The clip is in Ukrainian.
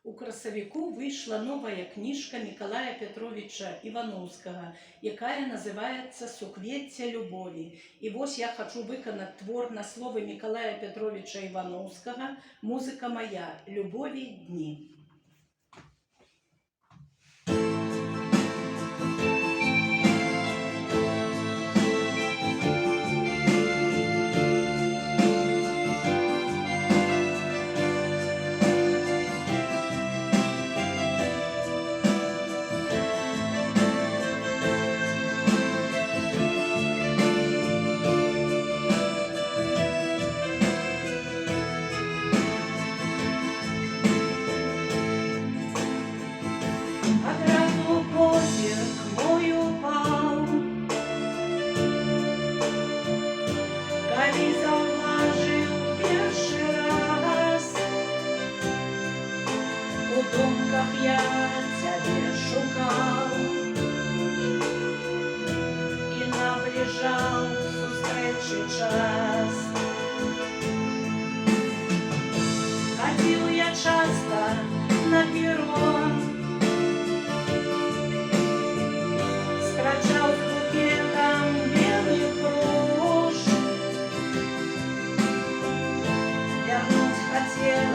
У красавіку вийшла новая кніжка Миколая Петровича Івановського, якая называется «Суквецце любові». І вось я хочу виконати твор на слови Миколая Петровича Івановського «Музика моя. Любові дні». Калі заўважыў першы раз, у думках я цябе шукаў і набліжаў сустрэчы час. Хадзіў я часта на перрон, скрачаў з букетам белых роз. Вернуть хотел